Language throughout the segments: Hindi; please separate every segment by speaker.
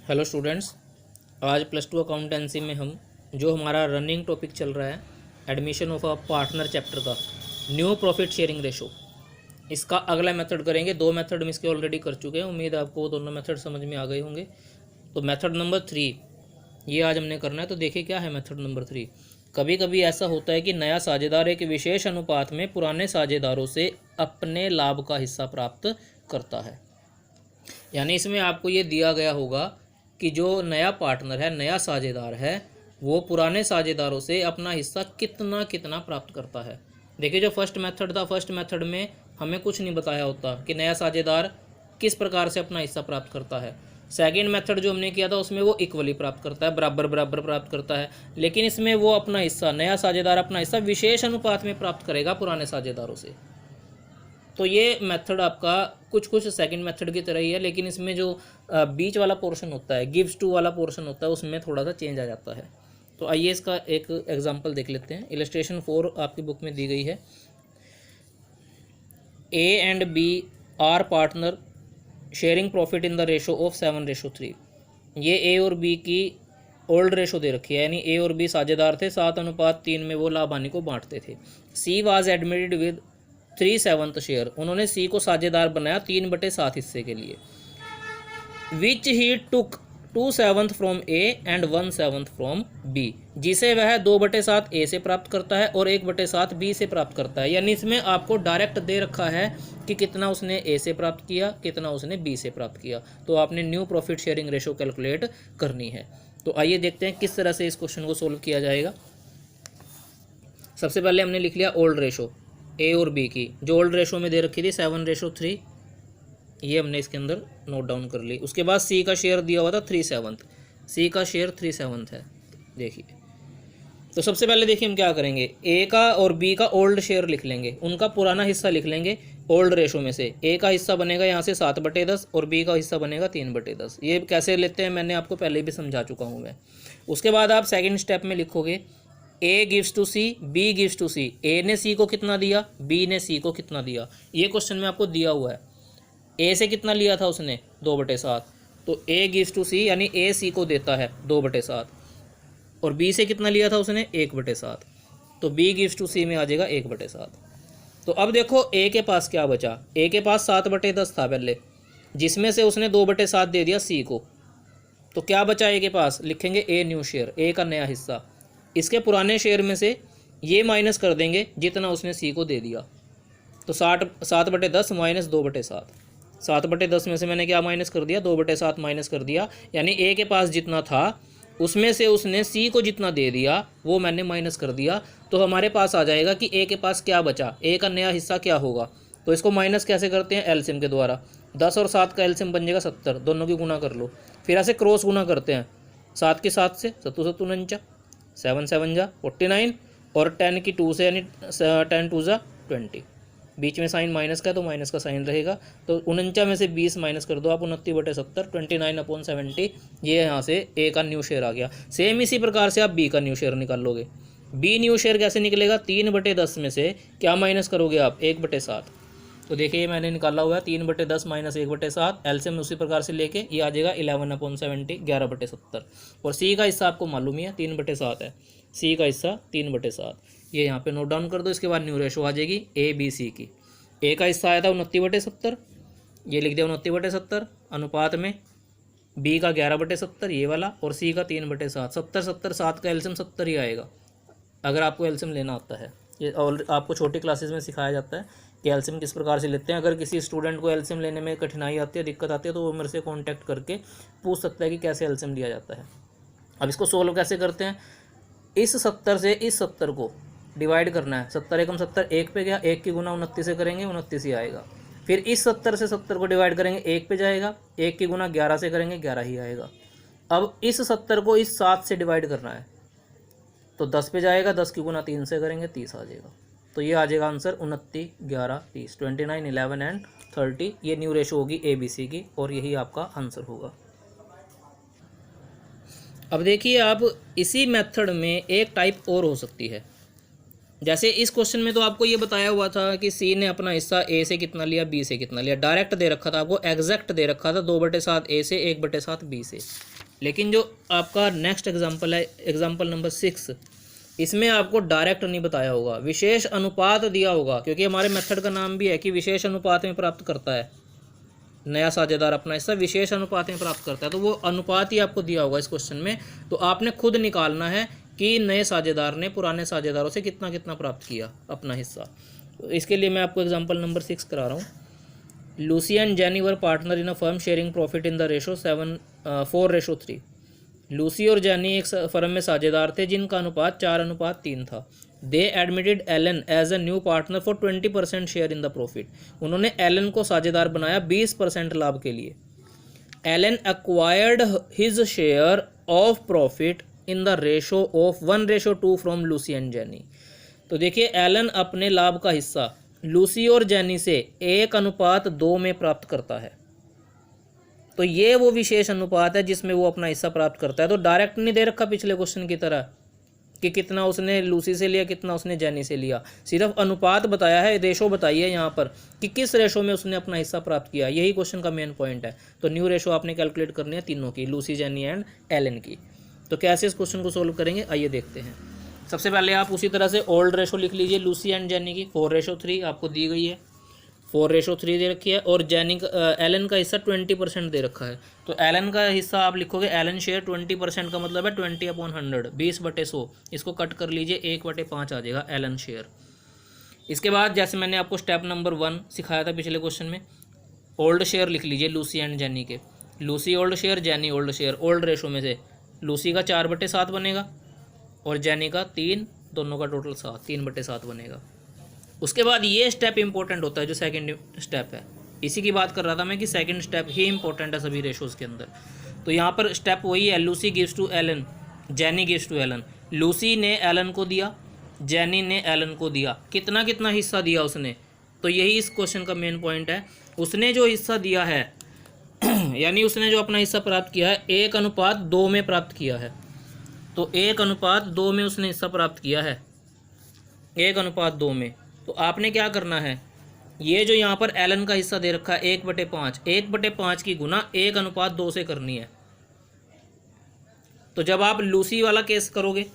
Speaker 1: हेलो स्टूडेंट्स, आज +2 अकाउंटेंसी में हम जो हमारा रनिंग टॉपिक चल रहा है admission of a partner chapter का न्यू प्रॉफिट शेयरिंग रेशो, इसका अगला मेथड करेंगे। 2 मेथड हम इसके ऑलरेडी कर चुके हैं। उम्मीद है आपको दोनों मेथड समझ में आ गए होंगे। तो मेथड नंबर 3 ये आज हमने करना है। तो देखिए क्या है मेथड नंबर 3। कभी कभी ऐसा होता है कि नया साझेदार एक विशेष अनुपात में पुराने साझेदारों से अपने लाभ का हिस्सा प्राप्त करता है। यानी इसमें आपको ये दिया गया होगा कि जो नया पार्टनर है, नया साझेदार है, वो पुराने साझेदारों से अपना हिस्सा कितना कितना प्राप्त करता है। देखिए जो फर्स्ट मेथड था, फर्स्ट मेथड में हमें कुछ नहीं बताया होता कि नया साझेदार किस प्रकार से अपना हिस्सा प्राप्त करता है। सेकेंड मेथड जो हमने किया था उसमें वो इक्वली प्राप्त करता है, बराबर बराबर प्राप्त करता है। लेकिन इसमें वो अपना हिस्सा, नया साझेदार अपना हिस्सा विशेष अनुपात में प्राप्त करेगा पुराने साझेदारों से। तो ये मेथड आपका कुछ सेकंड मेथड की तरह ही है, लेकिन इसमें जो बीच वाला पोर्शन होता है, गिव्स टू वाला पोर्शन होता है, उसमें थोड़ा सा चेंज आ जाता है। तो आइए इसका एक एग्जांपल देख लेते हैं। इलस्ट्रेशन 4 आपकी बुक में दी गई है। A and B are partner sharing profit in the ratio of 7:3। ये ए और बी की ओल्ड रेशो दे रखी है, यानी ए और बी साझेदार थे, 7:3 में वो लाभ हानि को बांटते थे। C was admitted with 3/7 share. उन्होंने सी को साझेदार बनाया 3/7 हिस्से के लिए। Which he took 2/7 from A and 1/7 from B, जिसे वह 2/7 ए से प्राप्त करता है और 1/7 बी से प्राप्त करता है। यानी इसमें आपको डायरेक्ट दे रखा है कि कितना उसने ए से प्राप्त किया, कितना उसने बी से प्राप्त किया। तो आपने new profit sharing ratio calculate करनी है। तो आइए देखते हैं किस तरह से इस क्वेश्चन को सोल्व किया जाएगा। सबसे पहले हमने लिख लिया ओल्ड रेशो ए और बी की, जो ओल्ड रेशो में दे रखी थी 7:3, ये हमने इसके अंदर नोट डाउन कर ली। उसके बाद सी का शेयर दिया हुआ था 3/7, सी का शेयर 3/7 है। देखिए तो सबसे पहले देखिए हम क्या करेंगे, ए का और बी का ओल्ड शेयर लिख लेंगे, उनका पुराना हिस्सा लिख लेंगे ओल्ड रेशो में से। ए का हिस्सा बनेगा यहाँ से 7/10 और बी का हिस्सा बनेगा 3/10। ये कैसे लेते हैं मैंने आपको पहले भी समझा चुका हूँ मैं। उसके बाद आप सेकेंड स्टेप में लिखोगे A gives to C, B gives to C. A ने सी को कितना दिया, बी ने सी को कितना दिया, ये क्वेश्चन में आपको दिया हुआ है। ए से कितना लिया था उसने, 2/7। तो ए गिव्स टू सी यानी ए सी को देता है 2/7, और बी से कितना लिया था उसने, 1/7। तो बी गिव्स टू सी में आ जाएगा 1/7। तो अब देखो ए के पास क्या बचा, ए के पास 7/10 था पहले, जिसमें से उसने 2/7 दे दिया सी को। तो क्या बचा ए के पास, लिखेंगे ए न्यू शेयर, ए का नया हिस्सा। इसके पुराने शेयर में से ये माइनस कर देंगे जितना उसने सी को दे दिया। तो 7/10 माइनस 2/7, 7/10 में से मैंने क्या माइनस कर दिया, 2/7 माइनस कर दिया। यानी ए के पास जितना था उसमें से उसने सी को जितना दे दिया वो मैंने माइनस कर दिया। तो हमारे पास आ जाएगा कि ए के पास क्या बचा, ए का नया हिस्सा क्या होगा। तो इसको माइनस कैसे करते हैं, एलसीएम के द्वारा। 10 और 7 का एलसीएम बन जाएगा 70, दोनों की गुना कर लो। फिर ऐसे क्रॉस गुना करते हैं, 7 के 7 से 7 7 49, 7 7 जा 49, और 10 की 2 से यानी 10 2 जा 20। बीच में साइन माइनस का तो माइनस का साइन रहेगा। तो 49 में से 20 माइनस कर दो आप, 29/70, 29/70। ये यहाँ से ए का न्यू शेयर आ गया। सेम इसी प्रकार से आप बी का न्यू शेयर निकाल लोगे। बी न्यू शेयर कैसे निकलेगा, 3/10 में से क्या माइनस करोगे आप, 1/7। तो देखिए मैंने निकाला हुआ है 3/10 माइनस 1/7, एलसीएम उसी प्रकार से लेके ये आ जाएगा 11/70, 11/70। और सी का हिस्सा आपको मालूम ही है 3/7 है, सी का हिस्सा 3/7। ये यहाँ पे नोट डाउन कर दो। इसके बाद न्यू रेशो आ जाएगी ए बी सी की। ए का हिस्सा आया था 29/70, ये लिख दिया 29/70 अनुपात में, बी का 11/70 ये वाला, और सी का 3/7। 70 70 7 का एलसीएम 70 ही आएगा अगर आपको एलसीएम लेना आता है। ये और आपको छोटी क्लासेस में सिखाया जाता है कि एलसीएम किस प्रकार से लेते हैं। अगर किसी स्टूडेंट को एलसीएम लेने में कठिनाई आती है, दिक्कत आती है, तो वो मेरे से कांटेक्ट करके पूछ सकता है कि कैसे एलसीएम लिया जाता है। अब इसको सोल्व कैसे करते हैं, इस 70 से इस 70 को डिवाइड करना है। 70 एकम 70 1 पे गया, 1 की गुना 29 से करेंगे 29 ही आएगा। फिर इस 70 से 70 को डिवाइड करेंगे, 1 पे जाएगा, 1 की गुना 11 से करेंगे 11 ही आएगा। अब इस 70 को इस 7 से डिवाइड करना है, तो 10 पे जाएगा, 10 की गुना 3 से करेंगे 30 आ जाएगा। तो ये आ जाएगा आंसर 29 11 30, 29 11 एंड 30। ये न्यू रेशो होगी ए बी सी की, और यही आपका आंसर होगा। अब देखिए आप इसी मेथड में एक टाइप और हो सकती है। जैसे इस क्वेश्चन में तो आपको ये बताया हुआ था कि सी ने अपना हिस्सा ए से कितना लिया, बी से कितना लिया, डायरेक्ट दे रखा था आपको, एग्जैक्ट दे रखा था 2/7 ए से 1/7 बी से। लेकिन जो आपका नेक्स्ट एग्जाम्पल है, एग्जाम्पल नंबर 6, इसमें आपको डायरेक्ट नहीं बताया होगा, विशेष अनुपात दिया होगा, क्योंकि हमारे मेथड का नाम भी है कि विशेष अनुपात में प्राप्त करता है नया साझेदार अपना हिस्सा, विशेष अनुपात में प्राप्त करता है, तो वो अनुपात ही आपको दिया होगा इस क्वेश्चन में। तो आपने खुद निकालना है कि नए साझेदार ने पुराने साझेदारों से कितना कितना प्राप्त किया अपना हिस्सा। तो इसके लिए मैं आपको एग्जांपल नंबर 6 करा रहा हूँ। Lucy and Jenny were partner in a firm sharing profit in the ratio 4:3। Lucy और जेनी एक फर्म में साझेदार थे जिनका अनुपात 4:3 था। They admitted Alan as a new partner for 20% share in the profit. उन्होंने एलन को साझेदार बनाया 20% लाभ के लिए। Alan acquired his share of profit in the ratio of 1:2 from Lucy and Jenny. तो देखिए, एलन अपने लाभ का हिस्सा लूसी और जेनी से 1:2 में प्राप्त करता है। तो ये वो विशेष अनुपात है जिसमें वो अपना हिस्सा प्राप्त करता है। तो डायरेक्ट नहीं दे रखा पिछले क्वेश्चन की तरह कि कितना उसने लूसी से लिया, कितना उसने जेनी से लिया, सिर्फ अनुपात बताया है, रेशो बताई है यहाँ पर कि किस रेशो में उसने अपना हिस्सा प्राप्त किया। यही क्वेश्चन का मेन पॉइंट है। तो न्यू रेशो आपने कैलकुलेट करनी है तीनों की, लूसी, जेनी एंड एलन की। तो कैसे इस क्वेश्चन को सोल्व करेंगे, आइए देखते हैं। सबसे पहले आप उसी तरह से ओल्ड रेशो लिख लीजिए लूसी एंड जेनी की, 4:3 आपको दी गई है, 4:3 दे रखी है, और जेनी एलन का हिस्सा 20% दे रखा है। तो एलन का हिस्सा आप लिखोगे, एलन शेयर 20% का मतलब है 20/100, 20/100। इसको कट कर लीजिए, 1/5 आ जाएगा एलन शेयर। इसके बाद जैसे मैंने आपको स्टेप नंबर 1 सिखाया था पिछले क्वेश्चन में, ओल्ड शेयर लिख लीजिए लूसी एंड जेनी के। Lucy old share, jenny old share. Old ratio में से लूसी का 4/7 बनेगा और जेनी का 3, दोनों का टोटल 7, 3/7 बनेगा। उसके बाद ये स्टेप इंपॉर्टेंट होता है, जो सेकंड स्टेप है, इसी की बात कर रहा था मैं कि सेकंड स्टेप ही इंपॉर्टेंट है सभी रेशोज़ के अंदर। तो यहाँ पर स्टेप वही है, Lucy gives to Alan, Jenny gives to Alan. Lucy ने एलन को दिया, जेनी ने एलन को दिया। कितना कितना हिस्सा दिया उसने, तो यही इस क्वेश्चन का मेन पॉइंट है। उसने जो हिस्सा दिया है यानी उसने जो अपना हिस्सा प्राप्त किया है 1:2 में प्राप्त किया है। तो 1:2 में उसने हिस्सा प्राप्त किया है, 1:2 में। तो आपने क्या करना है, ये जो यहाँ पर एलन का हिस्सा दे रखा है 1/5, 1/5 की गुना 1:2 से करनी है। तो जब आप लूसी वाला केस करोगे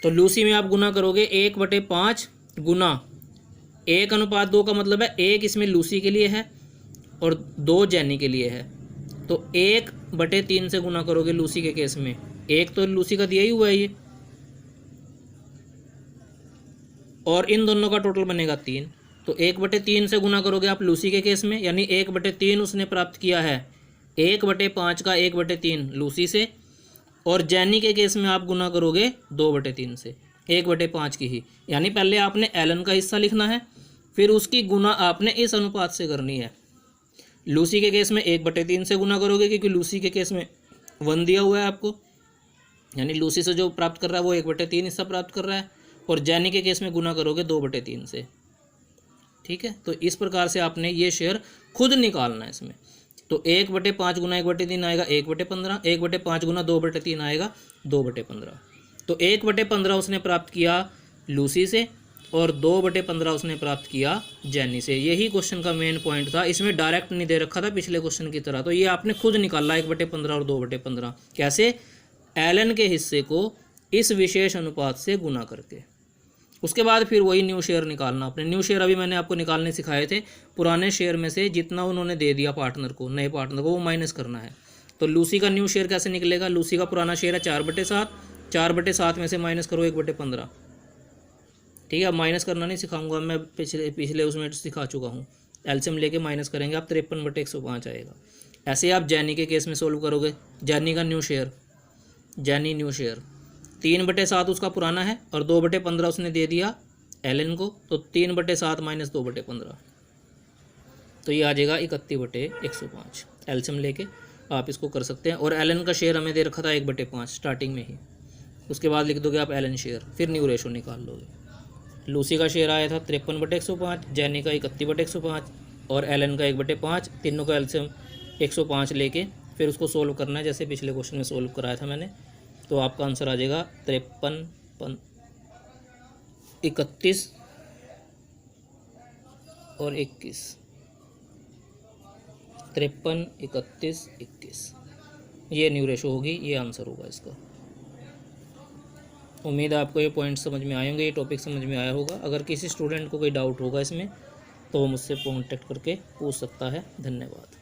Speaker 1: तो लूसी में आप गुना करोगे 1/5 गुना 1:2 का मतलब है 1 इसमें लूसी के लिए है और 2 जेनी के लिए है। तो 1/3 से गुना करोगे लूसी के केस में, 1 तो लूसी का दिया ही हुआ है ये, और इन दोनों का टोटल बनेगा 3। तो 1/3 से गुना करोगे आप लूसी के केस में, यानी 1/3 उसने प्राप्त किया है, 1/5 का 1/3 लूसी से, और जेनी के केस में आप गुना करोगे 2/3 से, 1/5 की ही। यानी पहले आपने एलन का हिस्सा लिखना है, फिर उसकी गुना आपने इस अनुपात से करनी है। लूसी के केस में 1/3 से गुना करोगे, क्योंकि लूसी के केस में 1 दिया हुआ है आपको, यानी लूसी से जो प्राप्त कर रहा है वो 1/3 हिस्सा प्राप्त कर रहा है, और जेनी के केस में गुना करोगे 2/3 से। ठीक है, तो इस प्रकार से आपने ये शेयर खुद निकालना है इसमें। तो 1/5 गुना 1/3 आएगा 1/15, 1/5 गुना 2/3 आएगा 2/15। तो 1/15 उसने प्राप्त किया लूसी से और 2/15 उसने प्राप्त किया जेनी से। यही क्वेश्चन का मेन पॉइंट था, इसमें डायरेक्ट नहीं दे रखा था पिछले क्वेश्चन की तरह। तो ये आपने खुद निकाला 1/15 और 2/15 कैसे, एलन के हिस्से को इस विशेष अनुपात से गुना करके। उसके बाद फिर वही न्यू शेयर निकालना अपने। न्यू शेयर अभी मैंने आपको निकालने सिखाए थे, पुराने शेयर में से जितना उन्होंने दे दिया पार्टनर को, नए पार्टनर को, वो माइनस करना है। तो लूसी का न्यू शेयर कैसे निकलेगा, लूसी का पुराना शेयर है 4/7, 4/7 में से माइनस करो 1/15। ठीक है, माइनस करना नहीं सिखाऊंगा मैं, पिछले उसमें सिखा चुका हूँ। एलसीएम लेके माइनस करेंगे आप, 53/105 आएगा। ऐसे आप जेनी के केस में सोल्व करोगे, जेनी का new share, jenny new share 3/7 उसका पुराना है और 2/15 उसने दे दिया एलन को, तो 3/7 माइनस 2/15, तो ये आ जाएगा 31/105। एलसीएम लेके आप इसको कर सकते हैं। और एलन का शेयर हमें दे रखा था 1/5 स्टार्टिंग में ही, उसके बाद लिख दोगे आप एलन शेयर, फिर न्यू रेशो निकाल लोगे। लूसी का शेयर आया था 53/105, जेनी का 31/105 और एलन का 1/5, तीनों का एलसीएम 105 लेके फिर उसको सोल्व करना है, जैसे पिछले क्वेश्चन में सोल्व कराया था मैंने। तो आपका आंसर आ जाएगा 31 और 21, 53, 31, 21, ये न्यू रेशो होगी, ये आंसर होगा इसका। उम्मीद है आपको ये पॉइंट समझ में आए होंगे, ये टॉपिक समझ में आया होगा। अगर किसी स्टूडेंट को कोई डाउट होगा इसमें तो वो मुझसे कॉन्टेक्ट करके पूछ सकता है। धन्यवाद।